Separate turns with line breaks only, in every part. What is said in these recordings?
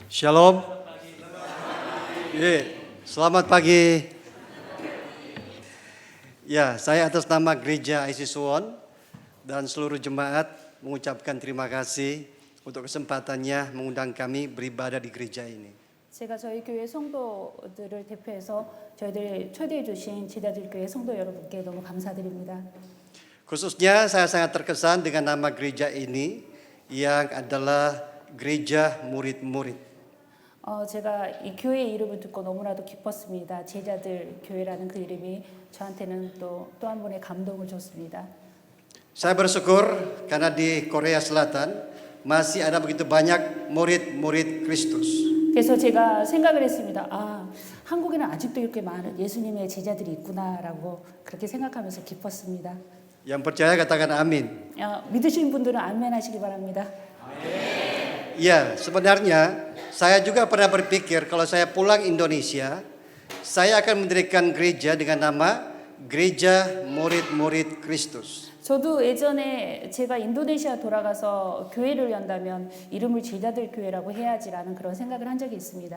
Shalom. Selamat pagi. Ya, saya atas nama Gereja IC Suwon dan seluruh jemaat mengucapkan terima kasih untuk kesempatannya mengundang kami beribadah di gereja ini.
제가 저희 교회 성도들을 대표해서 저희들 초대해 주신 제자들 교회 성도 여러분께 너무 감사드립니다.
Khususnya saya sangat terkesan dengan nama gereja ini yang adalah Gereja Murid-Murid.
제가 이 교회 이름을 듣고 너무나도 기뻤습니다. 제자들 교회라는 그 이름이 저한테는 또 한 번의 감동을 줬습니다.
Saya bersyukur karena di Korea Selatan masih ada begitu banyak murid-murid Kristus.
그래서 제가 생각을 했습니다. 한국에는 아직도 이렇게 많은 예수님의 제자들이 있구나라고 그렇게 생각하면서 기뻤습니다.
Yang percaya katakan amin.
믿으시는 분들은 아멘 하시기 바랍니다.
Ya, sebenarnya saya juga pernah berpikir kalau saya pulang Indonesia, saya akan mendirikan gereja dengan nama Gereja Murid-Murid Kristus.
저도 예전에 제가 인도네시아 돌아가서 교회를 연다면 이름을 제자들 교회라고 해야지라는 그런 생각을 한 적이 있습니다.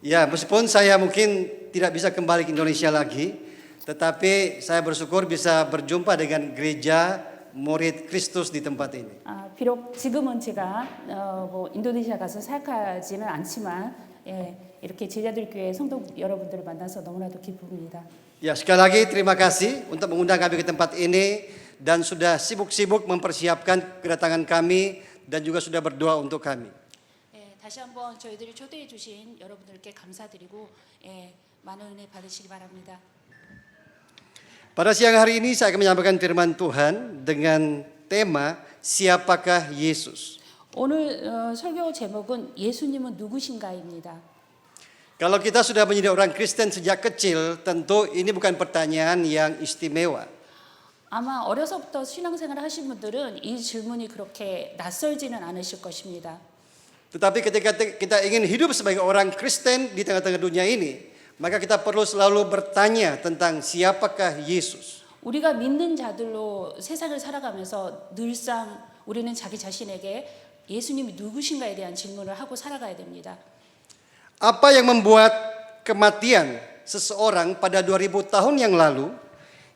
Ya, meskipun saya mungkin tidak bisa kembali ke Indonesia lagi, tetapi saya bersyukur bisa berjumpa dengan Gereja Murid Kristus di tempat ini.
비록 지금은 제가 인도네시아 가서 사역하지는 않지만 이렇게 제자들 교회 성도 여러분들을 만나서 너무나도 기쁩니다.
Ya, sekali lagi terima kasih untuk mengundang kami ke tempat ini dan sudah sibuk-sibuk mempersiapkan kedatangan kami dan juga sudah berdoa untuk kami.
다시 한번 저희들을 초대해 주신 여러분들께 감사드리고 많은 은혜 받으시기 바랍니다.
Pada siang hari ini saya akan menyampaikan firman Tuhan dengan tema Siapakah Yesus?
오늘 설교 제목은 예수님은 누구신가입니다.
Kalau kita sudah menjadi orang Kristen sejak kecil, tentu ini bukan pertanyaan yang istimewa.
아마 어려서부터 신앙생활을 하신 분들은 이 질문이 그렇게 낯설지는 않으실 것입니다.
Tetapi ketika kita ingin hidup sebagai orang Kristen di tengah-tengah dunia ini, maka kita perlu selalu bertanya tentang siapakah Yesus.
우리가 믿는 자들로 세상을 살아가면서 늘상 우리는 자기 자신에게 예수님이 누구신가에 대한 질문을 하고 살아가야 됩니다.
Apa yang membuat kematian seseorang pada 2000 tahun yang lalu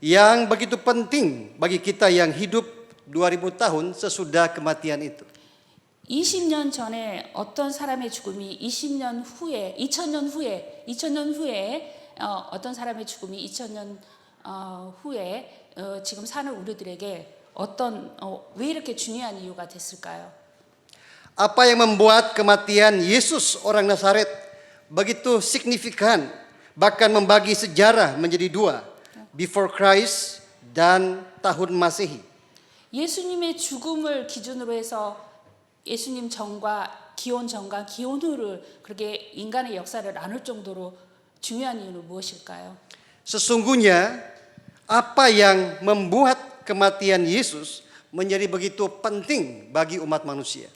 yang begitu penting bagi kita yang hidup 2000 tahun sesudah kematian itu?
20년 전에 어떤 사람의 죽음이 20년 후에 어떤 사람의 죽음이 2000년 후에 지금 사는 우리들에게 왜 이렇게 중요한 이유가 됐을까요?
Apa yang membuat kematian Yesus orang Nazaret begitu signifikan, bahkan membagi sejarah menjadi dua, before Christ dan tahun Masehi.
예수님의 죽음을 기준으로 해서 예수님 전과 기원 후를 그렇게 인간의 역사를 나눌 정도로 중요한 이유는 무엇일까요?
Sesungguhnya apa yang membuat kematian Yesus menjadi begitu penting bagi umat manusia?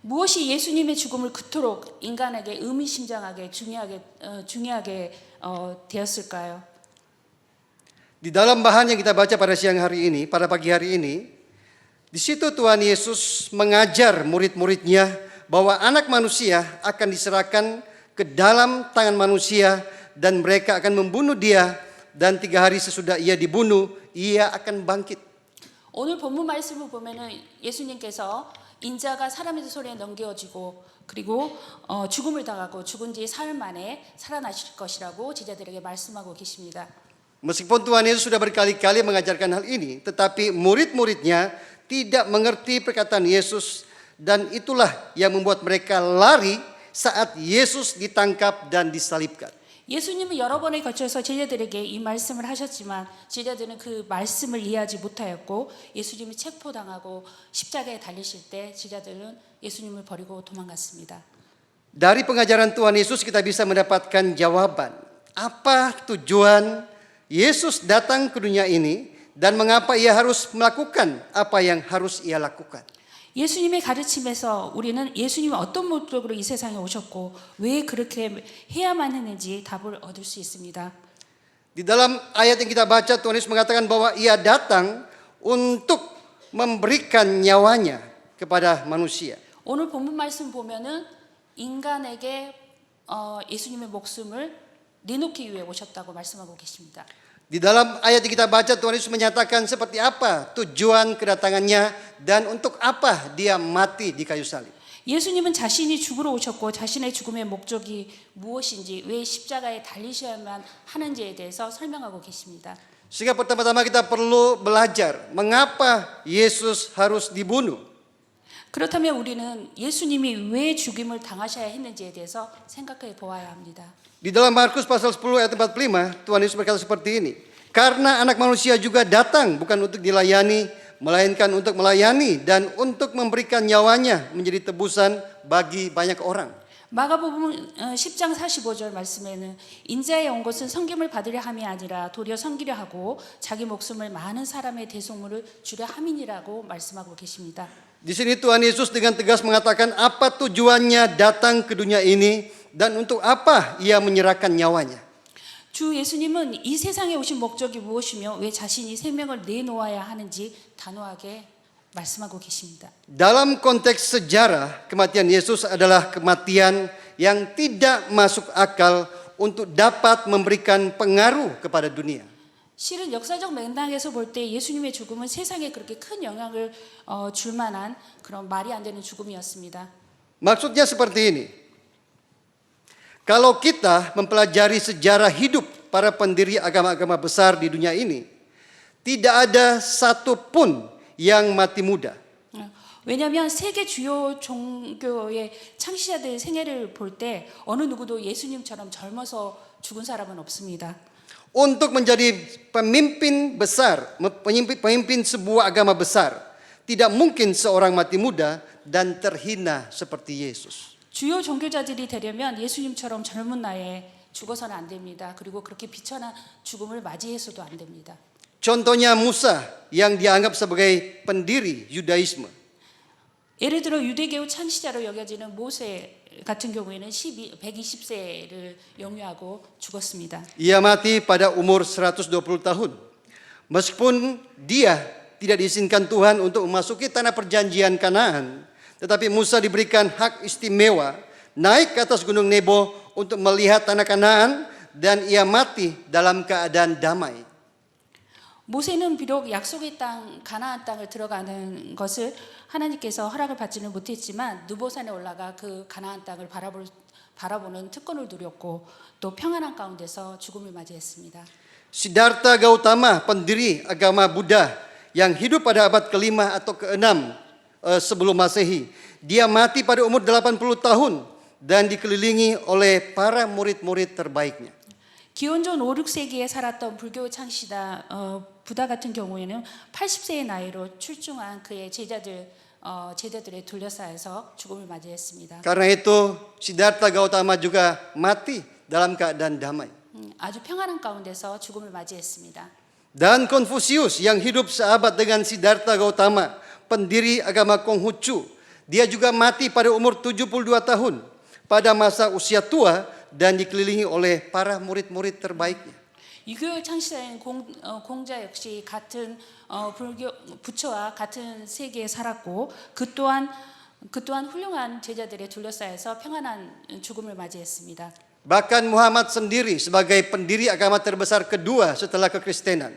무엇이 예수님의 죽음을 그토록 인간에게 의미심장하게 중요하게 되었을까요?
Di dalam bahan yang kita baca pada siang hari ini, pada pagi hari ini, di situ Tuhan Yesus mengajar murid-muridnya bahwa anak manusia akan diserahkan ke dalam tangan manusia dan mereka akan membunuh dia dan 3 hari sesudah ia dibunuh, ia akan bangkit.
오늘 본문 말씀을 보면은 예수님께서 인자가 사람의 손에 넘겨지고 그리고 죽음을 당하고 죽은 지 사흘 만에 살아나실 것이라고 제자들에게 말씀하고 계십니다.
Meskipun Tuhan Yesus sudah berkali-kali mengajarkan hal ini, tetapi murid-muridnya tidak mengerti perkataan Yesus dan itulah yang membuat mereka lari saat Yesus ditangkap dan disalibkan.
예수님은 여러 번에 걸쳐서 제자들에게 이 말씀을 하셨지만 제자들은 그 말씀을 이해하지 못하였고 예수님이 체포당하고 십자가에 달리실 때 제자들은 예수님을 버리고 도망갔습니다.
Dari pengajaran Tuhan Yesus kita bisa mendapatkan jawaban. Apa tujuan Yesus datang ke dunia ini dan mengapa ia harus melakukan apa yang harus ia lakukan?
예수님의 가르침에서 우리는 예수님이 어떤 목적으로 이 세상에 오셨고 왜 그렇게 해야만 했는지 답을 얻을 수 있습니다.
Di dalam ayat yang kita baca Tuhan Yesus mengatakan bahwa ia datang untuk memberikan nyawanya kepada manusia.
오늘 본문 말씀 보면은 인간에게 예수님의 목숨을 내놓기 위해 오셨다고 말씀하고 계십니다.
Di dalam ayat yang kita baca Tuhan Yesus menyatakan seperti apa tujuan kedatangannya dan untuk apa dia mati di kayu salib.
예수님은 자신이 죽으러 오셨고 자신의 죽음의 목적이 무엇인지 왜 십자가에 달리셔야만 하는지에 대해서 설명하고 계십니다.
Sehingga pertama-tama kita perlu belajar mengapa Yesus harus dibunuh.
그렇다면 우리는 예수님이 왜 죽임을 당하셔야 했는지에 대해서 생각해 보아야 합니다.
Di dalam Markus pasal 10 ayat 45 Tuhan Yesus berkata seperti ini. Karena anak manusia juga datang bukan untuk dilayani, melainkan untuk melayani dan untuk memberikan nyawanya menjadi tebusan bagi banyak orang.
마가복음 10장 45절 말씀에는 인자에 온 것은 섬김을 받으려 함이 아니라 도리어 섬기려 하고 자기 목숨을 많은 사람의 대속물을 주려 함이니라고 말씀하고 계십니다.
Di sini Tuhan Yesus dengan tegas mengatakan apa tujuannya datang ke dunia ini dan untuk apa ia menyerahkan nyawanya.
주 예수님은 이 세상에 오신 목적이 무엇이며 왜 자신이 생명을 내놓아야 하는지 단호하게 말씀하고 계십니다.
Dalam konteks sejarah, kematian Yesus adalah kematian yang tidak masuk akal untuk dapat memberikan pengaruh kepada dunia.
실은 역사적 맥락에서 볼 때 예수님의 죽음은 세상에 그렇게 큰 영향을 줄 만한 그런 말이 안 되는 죽음이었습니다.
Maksudnya seperti ini. Kalau kita mempelajari sejarah hidup para pendiri agama-agama besar di dunia ini, tidak ada satupun yang mati muda.
왜냐하면 세계 주요 종교의 창시자들의 생애를 볼 때 어느 누구도 예수님처럼 젊어서 죽은 사람은 없습니다.
Untuk menjadi pemimpin besar, pemimpin sebuah agama besar, tidak mungkin seorang mati muda dan terhina seperti Yesus.
주요 종교자들이 되려면 예수님처럼 젊은 나이에 죽어서는 안 됩니다. 그리고 그렇게 비천한 죽음을 맞이해서도 안 됩니다.
Contohnya Musa yang dianggap sebagai pendiri Yudaisme.
예를 들어 유대교 창시자로 여겨지는 모세 같은 경우에는 120세를 영유하고 죽었습니다.
Ia mati pada umur 120 tahun. Meskipun dia tidak diizinkan Tuhan untuk memasuki tanah perjanjian Kanaan, tetapi Musa diberikan hak istimewa naik ke atas gunung Nebo untuk melihat tanah Kanaan dan ia mati dalam keadaan damai.
모세는 비록 약속의 땅 가나안 땅을 들어가는 것을 하나님께서 허락을 받지는 못했지만 느보산에 올라가 그 가나안 땅을 바라보는 특권을 누렸고 또 평안한 가운데서 죽음을 맞이했습니다.
Siddhartha Gautama, pendiri agama Buddha yang hidup pada abad ke-5 atau ke-6 sebelum Masehi. Dia mati pada umur 80 tahun dan dikelilingi oleh para murid-murid terbaiknya.
기원전 5, 6세기에 살았던 불교 창시자 부다 같은 경우에는 80세의 나이로 출중한 그의 제자들에 둘러싸여서 죽음을 맞이했습니다.
Karena itu Siddhartha Gautama juga mati dalam keadaan damai.
아주 평안한 가운데서 죽음을 맞이했습니다.
Dan Konfusius yang hidup seabad dengan Siddhartha Gautama, pendiri agama Konghucu, dia juga mati pada umur 72 tahun pada masa usia tua dan dikelilingi oleh para murid-murid terbaiknya.
유교 창시자인 공자 역시 같은 불교 부처와 같은 세계에 살았고 그 또한 훌륭한 제자들에 둘러싸여서 평안한 죽음을 맞이했습니다.
Bahkan Muhammad sendiri sebagai pendiri agama terbesar kedua setelah kekristenan,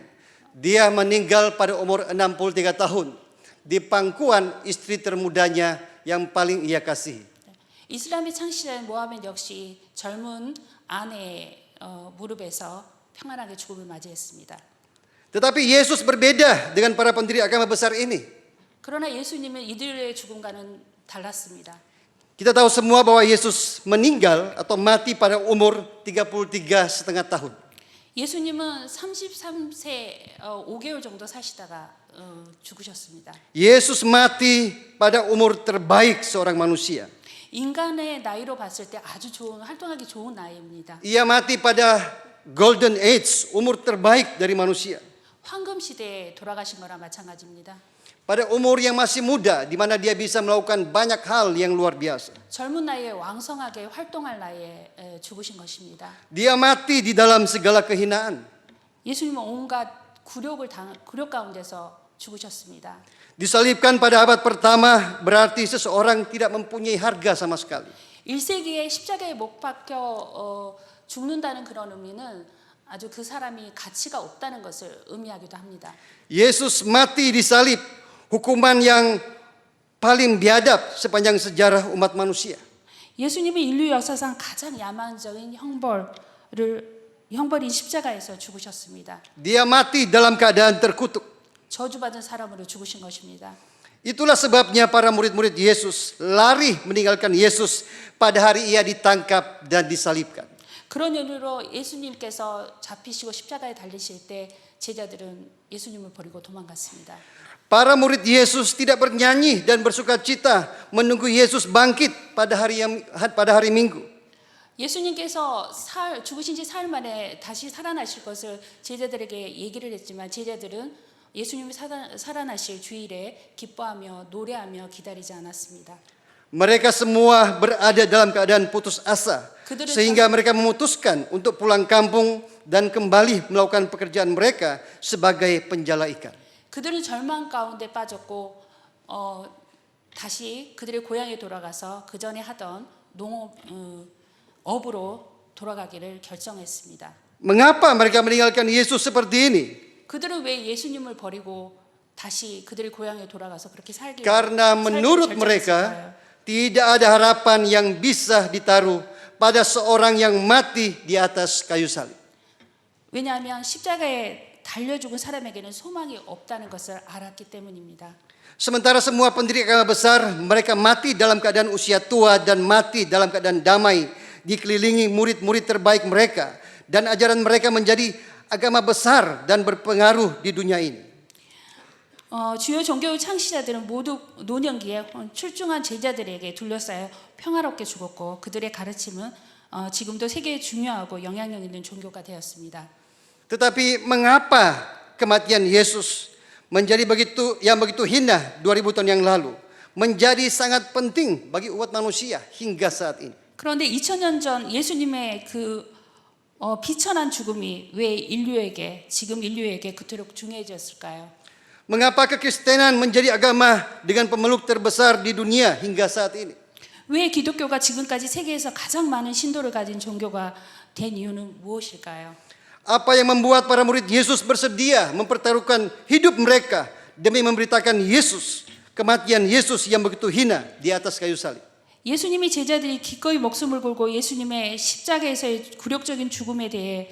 dia meninggal pada umur 63 tahun di pangkuan istri termudanya yang paling ia kasihi.
이슬람의 창시자인 모하med 역시 젊은 아내의 무릎에서 평안하게 죽음을 맞이했습니다.
Tetapi Yesus berbeda dengan para pendiri agama besar ini.
그러나 예수님은 이들의 죽음과는 달랐습니다.
Kita tahu semua bahwa Yesus meninggal atau mati pada umur 33,5 tahun.
예수님은 33세 5개월 정도 사시다가 죽으셨습니다.
Yesus mati pada umur terbaik seorang manusia.
인간의 나이로 봤을 때 아주 활동하기 좋은 나이입니다.
Ia mati pada golden age, umur terbaik dari manusia.
황금 시대에 돌아가신 거나 마찬가지입니다.
Pada umur yang masih muda, di mana dia bisa melakukan banyak hal yang luar biasa.
젊은 나이에 왕성하게 활동할 나이에 죽으신 것입니다.
Dia mati di dalam segala kehinaan.
예수님은 온갖 굴욕 가운데서 죽으셨습니다.
Disalibkan pada abad pertama berarti seseorang tidak mempunyai harga sama sekali.
1세기에 십자가에 못 박혀 죽는다는 그런 의미는 아주 그 사람이 가치가 없다는 것을 의미하기도 합니다.
Yesus mati di salib, hukuman yang paling biadab sepanjang sejarah umat manusia.
예수님이 인류 역사상 가장 야만적인 형벌인 십자가에서 죽으셨습니다.
Dia mati dalam keadaan terkutuk.
저주받은 사람으로 죽으신 것입니다.
Itulah sebabnya para murid-murid Yesus lari meninggalkan Yesus pada hari ia ditangkap dan disalibkan.
그런 이유로 예수님께서 잡히시고 십자가에 달리실 때 제자들은 예수님을 버리고 도망갔습니다.
Para murid Yesus tidak bernyanyi dan bersukacita menunggu Yesus bangkit pada hari Minggu.
예수님께서 죽으신 지 사흘 만에 다시 살아나실 것을 제자들에게 얘기를 했지만 제자들은 예수님이 살아나실 주일에 기뻐하며 노래하며 기다리지 않았습니다.
Mereka semua berada dalam keadaan putus asa, sehingga mereka memutuskan untuk pulang kampung dan kembali melakukan pekerjaan mereka sebagai penjala ikan.
그들은 절망 가운데 빠졌고 다시 그들의 고향에 돌아가서 그 전에 하던 업으로 돌아가기를 결정했습니다.
Mengapa mereka meninggalkan Yesus seperti ini?
그들은 왜 예수님을 버리고 다시 그들의 고향에 돌아가서 그렇게 살기를
Karena menurut mereka tidak ada harapan yang bisa ditaruh pada seorang yang mati di atas kayu salib.
왜냐하면 십자가에 달려 죽은 사람에게는 소망이 없다는 것을 알았기 때문입니다.
Sementara semua pendiri agama besar mereka mati dalam keadaan usia tua dan mati dalam keadaan damai, dikelilingi murid-murid terbaik mereka, dan ajaran mereka menjadi agama besar dan berpengaruh di dunia ini.
주요 종교의 창시자들은 모두 노년기에 출중한 제자들에게 둘러싸여 평화롭게 죽었고 그들의 가르침은 지금도 세계에 중요하고 영향력 있는 종교가 되었습니다.
Tetapi mengapa kematian Yesus menjadi begitu hina 2000 tahun yang lalu, menjadi sangat penting bagi umat manusia hingga saat ini?
그런데 2000년 전 예수님의 그 비천한 죽음이 왜 지금 인류에게 그토록 중요해졌을까요?
Mengapa kekristenan menjadi agama dengan pemeluk terbesar di dunia hingga saat ini?
왜 기독교가 지금까지 세계에서 가장 많은 신도를 가진 종교가 된 이유는 무엇일까요?
Apa yang membuat para murid Yesus bersedia mempertaruhkan hidup mereka demi memberitakan Yesus, kematian Yesus yang begitu hina di atas kayu salib?
예수님이 제자들이 기꺼이 목숨을 걸고 예수님의 십자가에서의 굴욕적인 죽음에 대해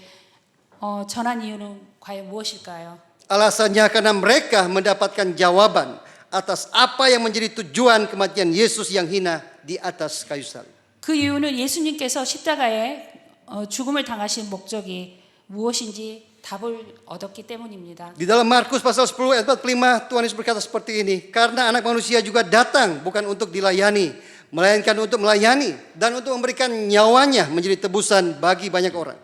전한 이유는 과연 무엇일까요?
Alasannya karena mereka mendapatkan jawaban atas apa yang menjadi tujuan kematian Yesus yang hina di atas kayu salib.
그 이유는 예수님께서 십자가에 죽음을 당하신 목적이 무엇인지 답을 얻었기 때문입니다.
Di dalam Markus pasal 10 ayat 45 Tuhan Yesus berkata seperti ini, karena anak manusia juga datang bukan untuk dilayani, melainkan untuk melayani dan untuk memberikan nyawanya menjadi tebusan bagi banyak orang.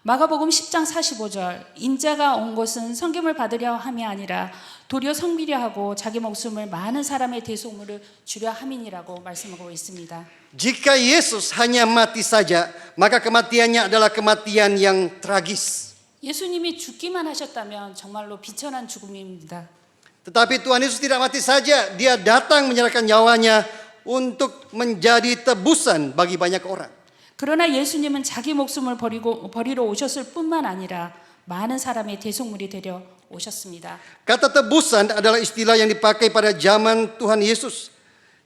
마가복음 10장 45절 인자가 온 것은 섬김을 받으려 함이 아니라 도리어 섬기려 하고 자기 목숨을 많은 사람의 대속물을 주려 함이니라고 말씀하고 있습니다.
Jika Yesus hanya mati saja, maka kematiannya adalah kematian yang tragis.
예수님이 죽기만 하셨다면 정말로 비천한 죽음입니다.
Tetapi Tuhan Yesus tidak mati saja, dia datang menyerahkan nyawanya untuk menjadi tebusan bagi banyak orang.
그러나 예수님은 자기 목숨을 버리러 오셨을 뿐만 아니라 많은 사람의 대속물이 되려 오셨습니다.
Kata tebusan adalah istilah yang dipakai pada zaman Tuhan Yesus,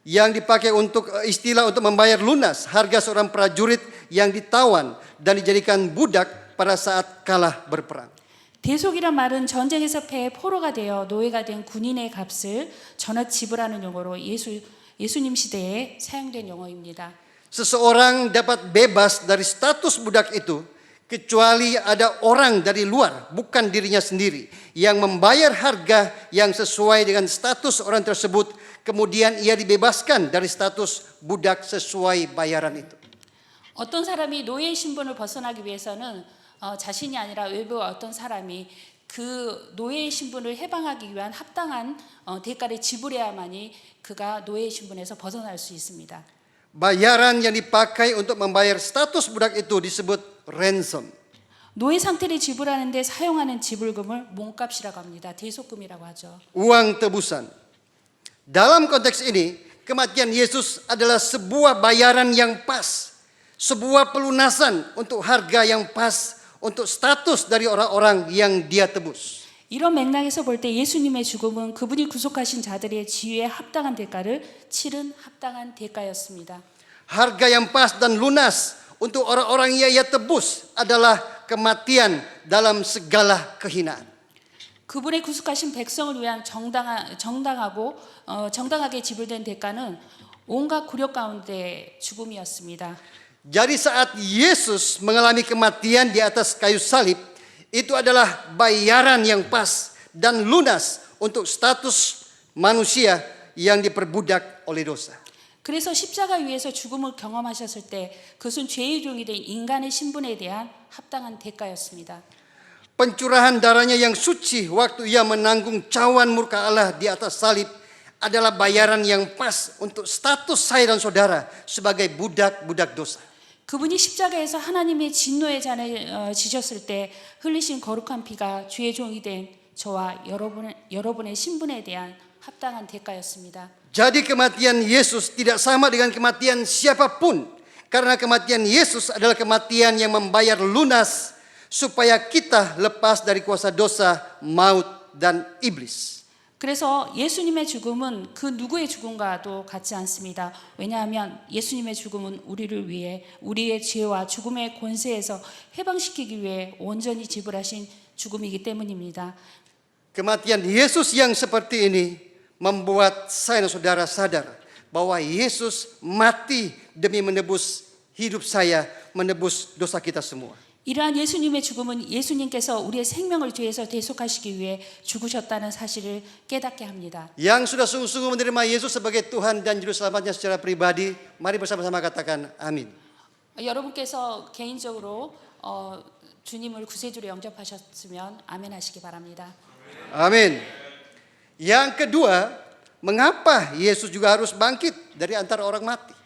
yang dipakai untuk istilah untuk membayar lunas harga seorang prajurit yang ditawan dan dijadikan budak pada saat kalah berperang.
대속이란 말은 전쟁에서 패해 포로가 되어 노예가 된 군인의 값을 전액 지불하는 용어로 예수님 시대에 사용된 용어입니다.
Seseorang dapat bebas dari status budak itu kecuali ada orang dari luar, bukan dirinya sendiri, yang membayar harga yang sesuai dengan status orang tersebut, kemudian ia dibebaskan dari status budak sesuai bayaran itu.
어떤 사람이 노예 신분을 벗어나기 위해서는 자신이 아니라 외부 어떤 사람이 그 노예 신분을 해방하기 위한 합당한 대가를 지불해야만이 그가 노예 신분에서 벗어날 수 있습니다.
Bayaran yang dipakai untuk membayar status budak itu disebut ransom.
노예 상태를 지불하는데 사용하는 지불금을 몸값이라고 합니다. 대속금이라고 하죠.
Uang tebusan. Dalam konteks ini, kematian Yesus adalah sebuah bayaran yang pas, sebuah pelunasan untuk harga yang pas, untuk status dari orang-orang yang dia tebus.
이런 맥락에서 볼 때 예수님의 죽음은 그분이 구속하신 자들의 지위에 합당한 대가를 치른 합당한 대가였습니다.
Harga yang pas dan lunas untuk orang-orang yang ia tebus adalah kematian dalam segala kehinaan.
그분의 구속하신 백성을 위한 정당하게 지불된 대가는 온갖 굴욕 가운데 죽음이었습니다.
Jadi saat Yesus mengalami kematian di atas kayu salib, itu adalah bayaran yang pas dan lunas untuk status manusia yang diperbudak oleh dosa.
그래서 십자가 위에서 죽음을 경험하셨을 때 그것은 죄의 종이 된 인간의 신분에 대한 합당한 대가였습니다.
Pencurahan darahnya yang suci waktu ia menanggung cawan murka Allah di atas salib adalah bayaran yang pas untuk status saya dan saudara sebagai budak-budak dosa.
그분이 십자가에서 하나님의 진노의 잔을 지셨을 때 흘리신 거룩한 피가 죄의 종이 된 저와 여러분의 신분에 대한 합당한 대가였습니다.
Jadi kematian Yesus tidak sama dengan kematian siapapun, karena kematian Yesus adalah kematian yang membayar lunas supaya kita lepas dari kuasa dosa, maut, dan iblis.
그래서 예수님의 죽음은 그 누구의 죽음과도 같지 않습니다. 왜냐하면 예수님의 죽음은 우리를 위해 우리의 죄와 죽음의 권세에서 해방시키기 위해 온전히 지불하신 죽음이기 때문입니다.
Kematian Yesus yang seperti ini membuat saya dan saudara sadar bahwa Yesus mati demi menebus hidup saya, menebus dosa kita semua.
이러한 예수님의 죽음은 예수님께서 우리의 생명을 죄에서 대속하시기 위해 죽으셨다는 사실을 깨닫게 합니다.
Yang sudah sungguh-sungguh menerima Yesus sebagai Tuhan dan Juru Selamatnya secara pribadi, mari bersama-sama katakan amin.
여러분께서 개인적으로 주님을 구세주로 영접하셨으면 아멘 하시기 바랍니다.
Amin. Yang kedua, mengapa Yesus juga harus bangkit dari antara orang mati?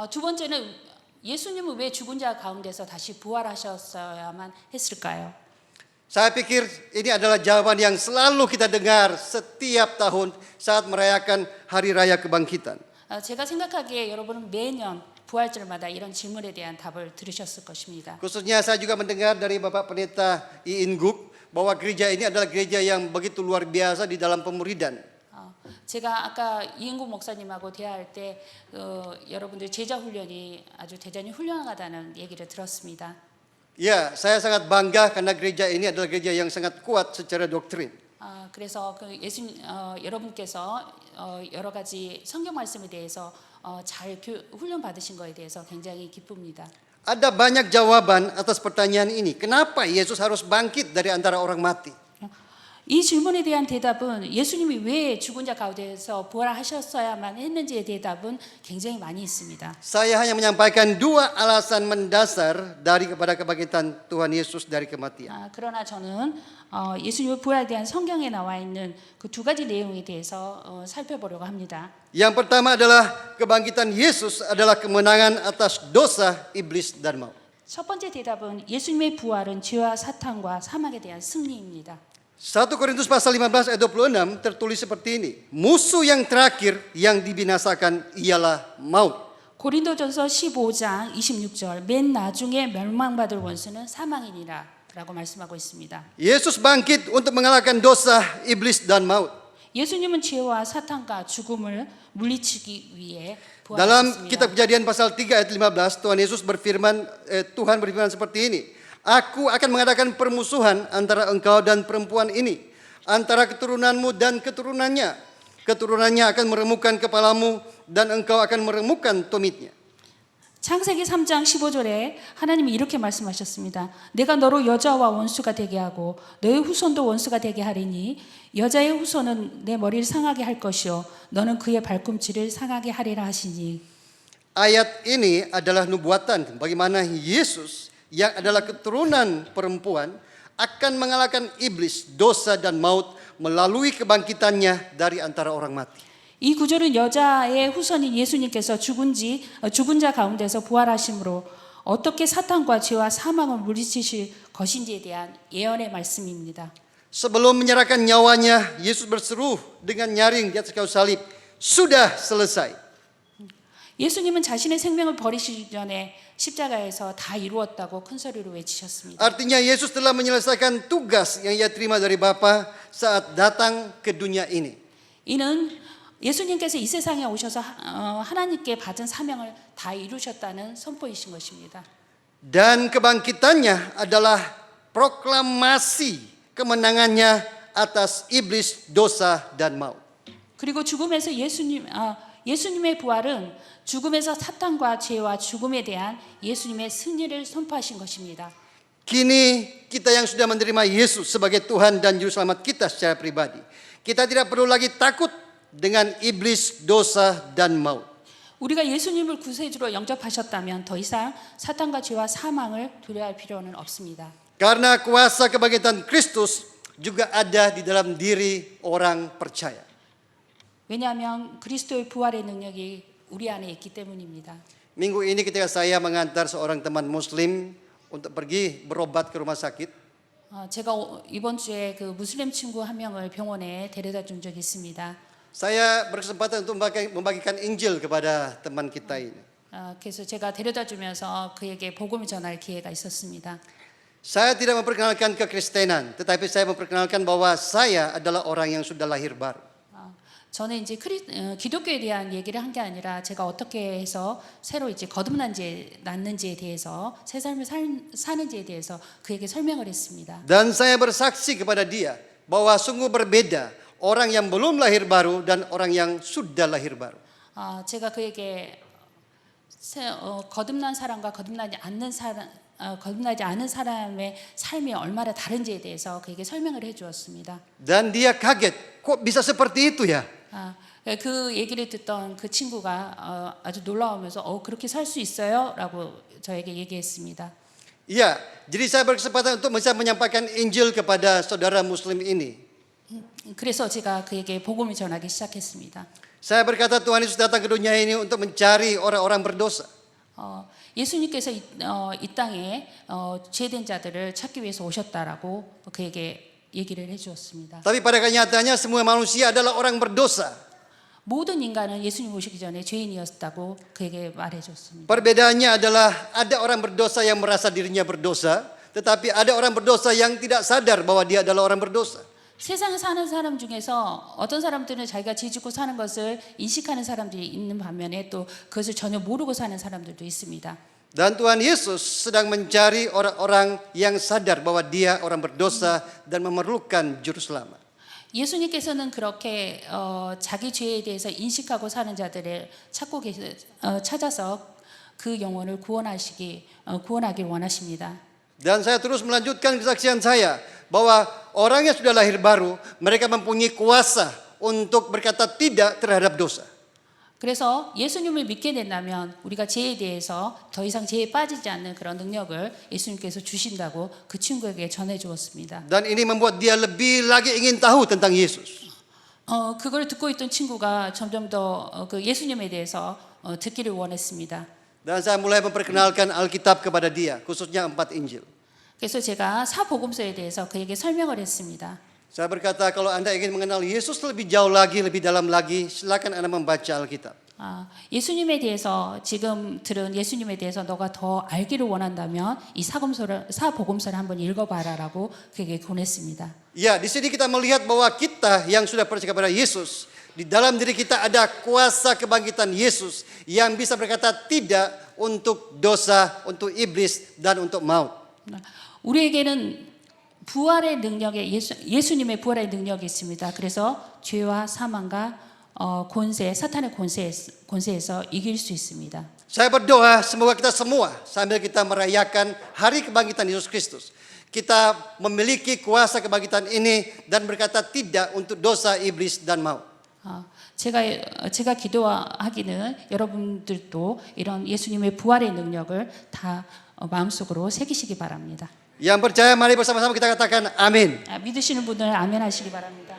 두 번째는 예수님은 왜 죽은 자 가운데서 다시 부활하셨어야만 했을까요?
Saya pikir ini adalah jawaban yang selalu kita dengar setiap tahun saat merayakan Hari Raya Kebangkitan.
제가 생각하기에 여러분은 매년 부활절마다 이런 질문에 대한 답을 들으셨을 것입니다.
Khususnya saya juga mendengar dari Bapak Pendeta Iin Guk bahwa gereja ini adalah gereja yang begitu luar biasa di dalam pemuridan.
제가 아까 이인국 목사님하고 대화할 때 여러분들 제자 훈련이 아주 대단히 훌륭하다는 얘기를 들었습니다.
Ya, saya sangat bangga karena gereja ini adalah gereja yang sangat kuat secara doktrin.
그래서 그 여러분께서 여러 가지 성경 말씀에 대해서 잘 훈련 받으신 거에 대해서 굉장히 기쁩니다.
Ada banyak jawaban atas pertanyaan ini. Kenapa Yesus harus bangkit dari antara orang mati?
이 질문에 대한 대답은 예수님이 왜 죽은 자 가운데서 부활하셨어야만 했는지의 대답은 굉장히 많이 있습니다.
Saya hanya menyampaikan dua alasan mendasar kepada kebangkitan Tuhan Yesus dari kematian.
그러나 저는 예수님의 부활에 대한 성경에 나와 있는 그 두 가지 내용에 대해서 살펴보려고 합니다.
Yang pertama adalah kebangkitan Yesus adalah kemenangan atas dosa, iblis, dan maut.
첫 번째 대답은 예수님의 부활은 죄와 사탄과 사망에 대한 승리입니다.
1 Korintus pasal 15 ayat 26 tertulis seperti ini. Musuh yang terakhir yang dibinasakan ialah maut.
고린도전서 15장 26절 맨 나중에 멸망받을 원수는 사망이니라 라고 말씀하고 있습니다.
Yesus bangkit untuk mengalahkan dosa, iblis, dan maut.
예수님은 죄와 사탄과 죽음을 물리치기 위해
Dalam
부활하셨습니다.
kitab Kejadian pasal 3 ayat 15 Tuhan berfirman seperti ini. Aku akan mengadakan permusuhan antara engkau dan perempuan ini, antara keturunanmu dan keturunannya. Keturunannya akan meremukkan kepalamu dan engkau akan meremukkan tumitnya.
창세기 3장 15절에 하나님이 이렇게 말씀하셨습니다. 내가 너로 여자와 원수가 되게 하고 너의 후손도 원수가 되게 하리니 여자의 후손은 내 머리를 상하게 할 것이요 너는 그의 발꿈치를 상하게 하리라 하시니.
Ayat ini adalah nubuatan bagaimana Yesus yang adalah keturunan perempuan akan mengalahkan iblis, dosa, dan maut melalui kebangkitannya dari antara orang mati.
이 구절은 여자의 후손인 예수님께서 죽은 자 가운데서 부활하심으로 어떻게 사탄과 죄와 사망을 물리치실 것인지에 대한 예언의 말씀입니다.
Sebelum menyerahkan nyawanya, Yesus berseru dengan nyaring di atas kayu salib, sudah selesai.
예수님은 자신의 생명을 버리시기 전에 십자가에서 다 이루었다고 큰 소리로 외치셨습니다.
Artinya Yesus telah menyelesaikan tugas yang ia terima dari Bapa saat datang ke dunia ini.
이는 예수님께서 이 세상에 오셔서 하나님께 받은 사명을 다 이루셨다는 선포이신 것입니다.
Dan kebangkitannya adalah proklamasi kemenangannya atas iblis, dosa, dan maut.
그리고 죽음에서 예수님의 부활은 죽음에서 사탄과 죄와 죽음에 대한 예수님의 승리를 선포하신 것입니다.
Kini kita yang sudah menerima Yesus sebagai Tuhan dan Juru Selamat kita secara pribadi, kita tidak perlu lagi takut dengan iblis, dosa, dan maut.
우리가 예수님을 구세주로 영접하셨다면 더 이상 사탄과 죄와 사망을 두려워할 필요는 없습니다.
Karena kuasa kebangkitan Kristus juga ada di dalam diri orang percaya.
왜냐하면 그리스도의 부활의 능력이 우리 안에 있기 때문입니다.
Minggu ini ketika saya mengantar seorang teman muslim untuk pergi berobat ke rumah sakit,
제가 이번 주에 그 무슬림 친구 한 명을 병원에 데려다 준 적이 있습니다.
saya berkesempatan untuk membagikan Injil kepada teman kita ini.
그래서 제가 데려다 주면서 그에게 복음을 전할 기회가 있었습니다.
Saya tidak memperkenalkan kekristenan, tetapi saya memperkenalkan bahwa saya adalah orang yang sudah lahir baru.
저는 이제 기독교에 대한 얘기를 한 게 아니라 제가 어떻게 해서 새로 이제 낳는지에 대해서 새 삶을 사는지에 대해서 그에게 설명을 했습니다.
Dan saya bersaksi kepada dia bahwa sungguh berbeda orang yang belum lahir baru dan orang yang sudah lahir baru.
제가 그에게 거듭난 사람과 거듭나지 않은 사람의 삶이 얼마나 다른지에 대해서 그에게 설명을 해주었습니다.
Dan dia kaget, kok bisa seperti itu ya?
그 얘기를 듣던 그 친구가 아주 놀라우면서 그렇게 살 수 있어요? 라고 저에게 얘기했습니다.
Iya, jadi saya berkesempatan untuk bisa menyampaikan Injil kepada saudara muslim ini.
그래서 제가 그에게 복음을 전하기 시작했습니다.
Saya berkata Tuhan Yesus datang ke dunia ini untuk mencari orang-orang berdosa.
예수님께서 이 땅에 죄된 자들을 찾기 위해서 오셨다라고 그에게 얘기를 해주었습니다.
Tapi pada kenyataannya semua manusia adalah orang berdosa.
모든 인간은 예수님 오시기 전에 죄인이었다고 그에게 말해줬습니다.
Perbedaannya adalah ada orang berdosa yang merasa dirinya berdosa, tetapi ada orang berdosa yang tidak sadar bahwa dia adalah orang berdosa.
세상에 사는 사람 중에서 어떤 사람들은 자기가 죄 짓고 사는 것을 인식하는 사람들이 있는 반면에 또 그것을 전혀 모르고 사는 사람들도 있습니다.
Dan Tuhan Yesus sedang mencari orang-orang yang sadar bahwa dia orang berdosa dan memerlukan juru selamat.
예수님께서는 그렇게 자기 죄에 대해서 인식하고 사는 자들을 찾아서 그 영혼을 구원하길 원하십니다.
Dan saya terus melanjutkan kesaksian saya bahwa orang yang sudah lahir baru, mereka mempunyai kuasa untuk berkata tidak terhadap dosa.
그래서 예수님을 믿게 된다면 우리가 죄에 대해서 더 이상 죄에 빠지지 않는 그런 능력을 예수님께서 주신다고 그 친구에게 전해 주었습니다.
Dan ini membuat dia lebih lagi ingin tahu tentang Yesus.
그걸 듣고 있던 친구가 점점 더 그 예수님에 대해서 듣기를 원했습니다.
Dan saya mulai memperkenalkan Alkitab kepada dia, khususnya 4 Injil.
그래서 제가 사복음서에 대해서 그에게 설명을 했습니다.
Saya berkata kalau Anda ingin mengenal Yesus lebih jauh lagi, lebih dalam lagi, silakan Anda membaca Alkitab.
예수님에 대해서 지금 들은 예수님에 대해서 너가 더 알기를 원한다면 이 사복음서를 한번 읽어봐라라고 그에게 권했습니다.
Ya, di sini kita melihat bahwa kita yang sudah percaya kepada Yesus, di dalam diri kita ada kuasa kebangkitan Yesus yang bisa berkata tidak untuk dosa, untuk iblis, dan untuk maut.
우리에게는 부활의 능력에 예수님의 부활의 능력이 있습니다. 그래서 죄와 사망과 사탄의 권세에서 이길 수 있습니다.
Saya berdoa semoga kita semua sambil kita merayakan hari kebangkitan Yesus Kristus, kita memiliki kuasa kebangkitan ini dan berkata tidak untuk dosa, iblis, dan maut.
제가 기도하기는 여러분들도 이런 예수님의 부활의 능력을 다 마음속으로 새기시기 바랍니다.
Yang percaya mari bersama-sama kita katakan amin.
믿으시는 분들 아멘 하시기 바랍니다.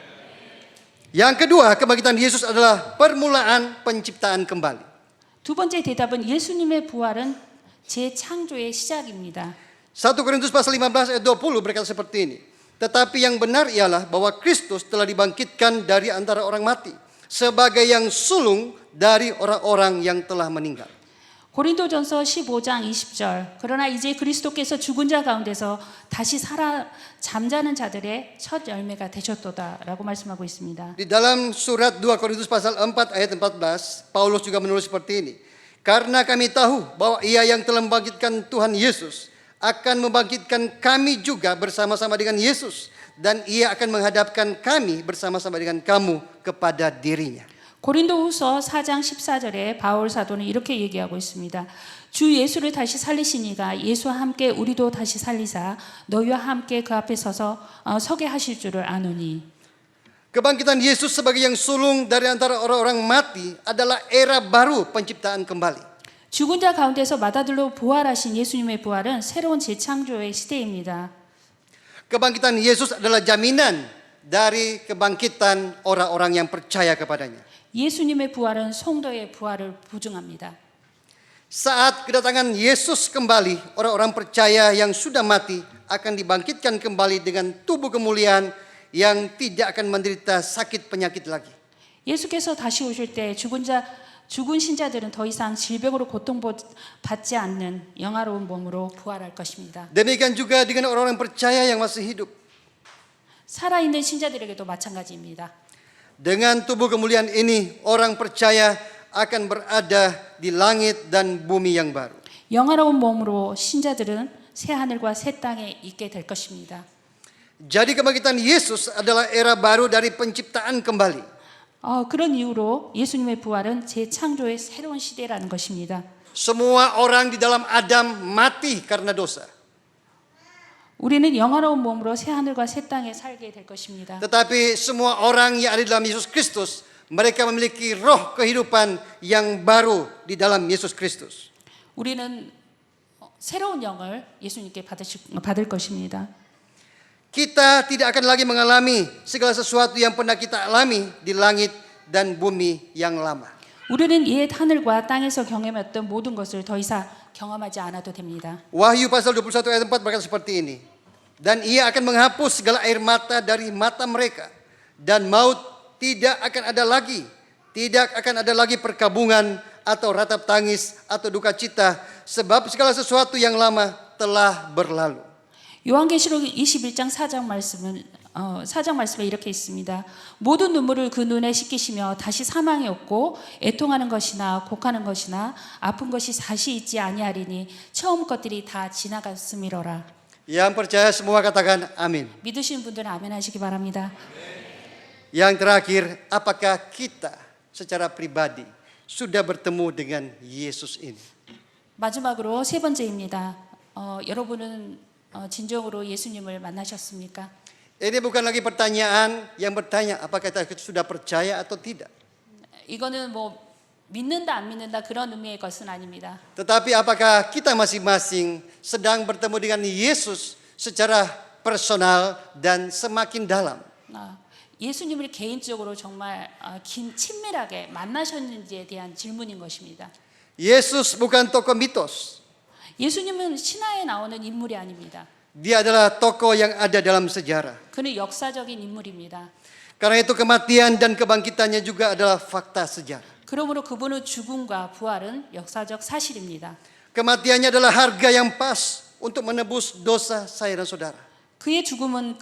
Yang kedua, kebangkitan Yesus adalah permulaan penciptaan kembali.
두 번째 대답은 예수님의 부활은 재창조의 시작입니다.
1 Korintus pasal 15 ayat 20 berkata seperti ini. Tetapi yang benar ialah bahwa Kristus telah dibangkitkan dari antara orang mati sebagai yang sulung dari orang-orang yang telah meninggal.
고린도전서 15장 20절. 그러나 이제 그리스도께서 죽은 자 가운데서 다시 살아 잠자는 자들의 첫 열매가 되셨도다라고 말씀하고 있습니다.
Di dalam surat 2 Korintus pasal 4 ayat 14, Paulus juga menulis seperti ini. Karena kami tahu bahwa Ia yang telah membangkitkan Tuhan Yesus akan membangkitkan kami juga bersama-sama dengan Yesus, dan Ia akan menghadapkan kami bersama-sama dengan kamu kepada dirinya.
고린도후서 4장 14절에 바울 사도는 이렇게 얘기하고 있습니다. 주 예수를 다시 살리시니가 예수와 함께 우리도 다시 살리사 너희와 함께 그 앞에 서게 하실 줄을 아노니.
Kebangkitan Yesus sebagai yang sulung dari antara orang-orang mati adalah era baru penciptaan kembali.
죽은 자 가운데서 마다들로 부활하신 예수님의 부활은 새로운 재창조의 시대입니다.
Kebangkitan Yesus adalah jaminan dari kebangkitan orang-orang yang percaya kepadanya.
예수님의 부활은 성도의 부활을 보증합니다.
Saat kedatangan Yesus kembali, orang-orang percaya yang sudah mati akan dibangkitkan kembali dengan tubuh kemuliaan yang tidak akan menderita sakit penyakit lagi.
예수께서 다시 오실 때 죽은 신자들은 더 이상 질병으로 고통받지 않는 영화로운 몸으로 부활할 것입니다.
Demikian juga dengan orang-orang percaya yang masih hidup.
살아있는 신자들에게도 마찬가지입니다.
Dengan tubuh kemuliaan ini, orang percaya akan berada di langit dan bumi yang baru.
영화로운 몸으로 신자들은 새 하늘과 새 땅에 있게 될 것입니다.
Jadi kebangkitan Yesus adalah era baru dari penciptaan kembali.
그런 이유로 예수님의 부활은 재창조의 새로운 시대라는 것입니다.
Semua orang di dalam Adam mati karena dosa.
우리는 영화로운 몸으로 새 하늘과 새 땅에 살게 될 것입니다.
Tetapi semua orang yang ada di dalam Yesus Kristus, mereka memiliki roh kehidupan yang baru di dalam Yesus Kristus.
우리는 새로운 영을 예수님께 받을 것입니다.
Kita tidak akan lagi mengalami segala sesuatu yang pernah kita alami di langit dan bumi yang lama.
우리는 옛 하늘과 땅에서 경험했던 모든 것을 더 이상 경험하지 않아도 됩니다.
Wahyu pasal 21 ayat 4 berkata seperti ini. Dan Ia akan menghapus segala air mata dari mata mereka, dan maut tidak akan ada lagi. Tidak akan ada lagi perkabungan atau ratap tangis atau duka cita, sebab segala sesuatu yang lama telah berlalu.
요한계시록 21장 4장 말씀에 이렇게 있습니다. 모든 눈물을 그 눈에 씻기시며 다시 사망이 없고 애통하는 것이나 곡하는 것이나 아픈 것이 다시 있지 아니하리니 처음 것들이 다 지나갔음이로라.
Yang percaya semua katakan amin.
믿으시는 분들은 아멘 하시기 바랍니다.
Yang terakhir, apakah kita secara pribadi sudah bertemu dengan Yesus ini?
마지막으로 세 번째입니다. 여러분은 진정으로 예수님을 만나셨습니까?
Ini bukan lagi pertanyaan yang bertanya apakah kita sudah percaya atau tidak.
이거는 뭐 믿는다 안 믿는다 그런 의미의 것은 아닙니다.
Tetapi apakah kita masing-masing sedang bertemu dengan Yesus secara personal dan semakin dalam?
예수님을 개인적으로 정말 친밀하게 만나셨는지에 대한 질문인 것입니다.
Yesus bukan tokoh mitos.
예수님은 신화에 나오는 인물이 아닙니다.
Dia adalah tokoh yang ada dalam sejarah.
그는 역사적인 인물입니다.
Karena itu kematian dan kebangkitannya juga adalah fakta sejarah.
그러므로 그분의 죽음과 부활은 역사적 사실입니다.
Kematiannya adalah harga yang pas untuk menebus dosa saya dan saudara.
그의 죽음은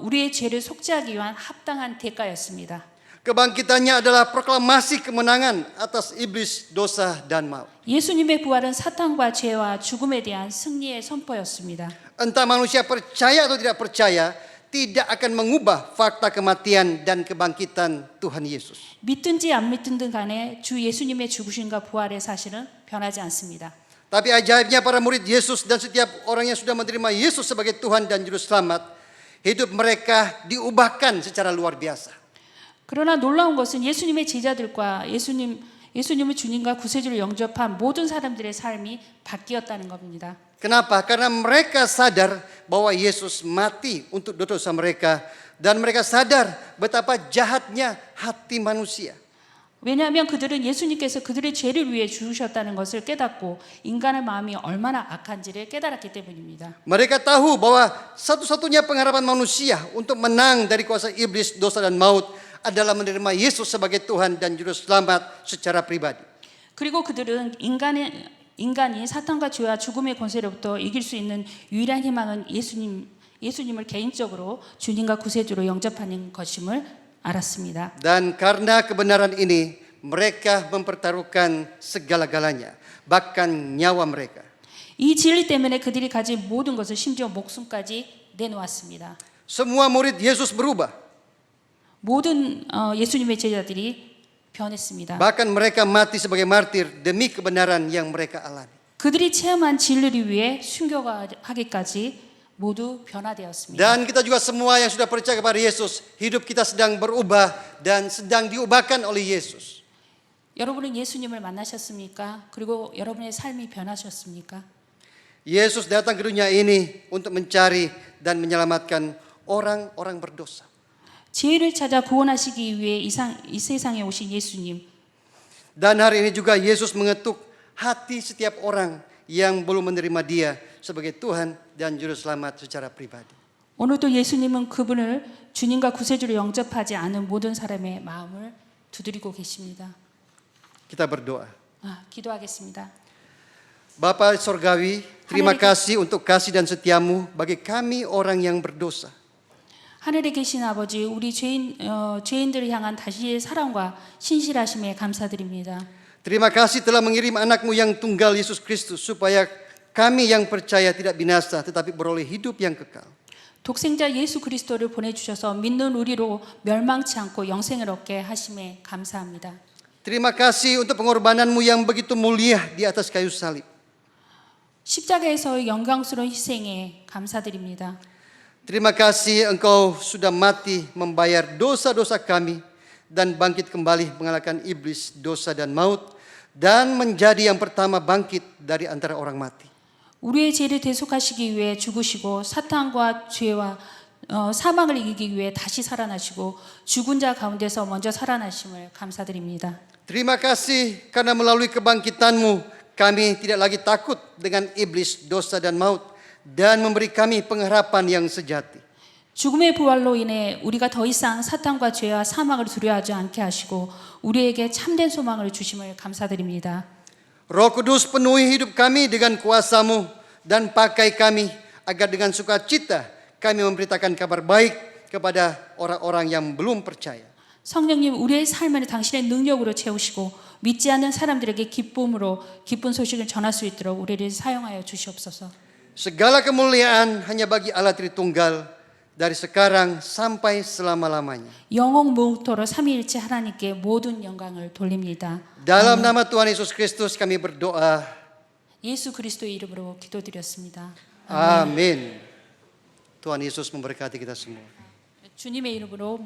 우리의 죄를 속죄하기 위한 합당한 대가였습니다.
Kebangkitannya adalah proklamasi kemenangan atas iblis, dosa dan maut.
예수님의 부활은 사탄과 죄와 죽음에 대한 승리의 선포였습니다.
Entah manusia percaya atau tidak percaya, tidak akan mengubah fakta kematian dan kebangkitan Tuhan Yesus.
믿든지 안 믿든 간에 주 예수님의 죽으심과 부활의 사실은 변하지 않습니다.
Tapi ajaibnya para murid Yesus dan setiap orang yang sudah menerima Yesus sebagai Tuhan dan Juru Selamat, hidup mereka diubahkan secara luar biasa.
그러나 놀라운 것은 예수님의 제자들과 예수님을 주님과 구세주를 영접한 모든 사람들의 삶이 바뀌었다는 겁니다.
Kenapa? Karena mereka sadar bahwa Yesus mati untuk dosa mereka dan mereka sadar betapa jahatnya hati manusia.
왜냐하면 그들은 예수님께서 그들의 죄를 위해 죽으셨다는 것을 깨닫고 인간의 마음이 얼마나 악한지를 깨달았기 때문입니다.
Mereka tahu bahwa satu-satunya pengharapan manusia untuk menang dari kuasa iblis, dosa dan maut adalah menerima Yesus sebagai Tuhan dan Juru Selamat secara pribadi.
그리고 그들은 인간이 사탄과 죄와 죽음의 권세로부터 이길 수 있는 유일한 희망은 예수님을 개인적으로 주님과 구세주로 영접하는 것임을 알았습니다.
Dan karena kebenaran ini, mereka mempertaruhkan segala-galanya, bahkan nyawa mereka.
이 진리 때문에 그들이 가진 모든 것을 심지어 목숨까지 내놓았습니다.
Semua murid Yesus berubah.
모든 예수님의 제자들이 변했습니다.
Bahkan mereka mati sebagai martir demi kebenaran yang mereka alami.
그들이 체험한 진리를 위해 순교하기까지 모두 변화되었습니다.
Dan kita juga semua yang sudah percaya kepada Yesus, hidup kita sedang berubah dan sedang diubahkan oleh Yesus.
여러분은 예수님을 만나셨습니까? 그리고 여러분의 삶이 변하셨습니까?
Yesus datang ke dunia ini untuk mencari dan menyelamatkan orang-orang berdosa.
죄를 찾아 구원하시기 위해 이 세상에 오신 예수님.
Dan hari ini juga Yesus mengetuk hati setiap orang yang belum menerima Dia sebagai Tuhan dan Juru Selamat secara pribadi.
오늘도 예수님은 그분을 주님과 구세주로 영접하지 않은 모든 사람의 마음을 두드리고 계십니다.
Kita berdoa.
기도하겠습니다.
Bapa Sorgawi, terima kasih untuk kasih dan setiamu bagi kami orang yang berdosa.
하늘에 계신 아버지, 우리 죄인들을 향한 다시의 사랑과 신실하심에 감사드립니다.
Terima kasih telah mengirim anakmu yang tunggal Yesus Kristus supaya kami yang percaya tidak binasa tetapi beroleh hidup yang kekal.
독생자 예수 그리스도를 보내주셔서 믿는 우리로 멸망치 않고 영생을 얻게 하심에 감사합니다.
Terima kasih untuk pengorbananmu yang begitu mulia di atas kayu salib.
십자가에서의 영광스러운 희생에 감사드립니다.
Terima kasih engkau sudah mati membayar dosa-dosa kami dan bangkit kembali mengalahkan iblis, dosa dan maut dan menjadi yang pertama bangkit dari antara orang mati.
우리의 죄를 대속하시기 위해 죽으시고 사탄과 죄와 사망을 이기기 위해 다시 살아나시고 죽은 자 가운데서 먼저 살아나심을 감사드립니다.
Terima kasih karena melalui kebangkitanmu kami tidak lagi takut dengan iblis, dosa dan maut dan memberi kami pengharapan yang sejati.
죽음의 부활로 인해 우리가 더 이상 사탄과 죄와 사망을 두려워하지 않게 하시고 우리에게 참된 소망을 주심을 감사드립니다.
Roh Kudus penuhi hidup kami dengan kuasa-Mu dan pakai kami agar dengan sukacita kami memberitakan kabar baik kepada orang-orang yang belum percaya.
성령님, 우리의 삶을 당신의 능력으로 채우시고 믿지 않는 사람들에게 기쁨으로 기쁜 소식을 전할 수 있도록 우리를 사용하여 주시옵소서.
Segala kemuliaan hanya bagi Allah Tritunggal dari sekarang sampai selama-lamanya.
영원 무토로 삼위일체 하나님께 모든 영광을 돌립니다.
Dalam nama Tuhan Yesus Kristus kami berdoa.
예수 그리스도의 이름으로 기도드렸습니다.
Amin. Tuhan Yesus memberkati kita semua.
주님의 이름으로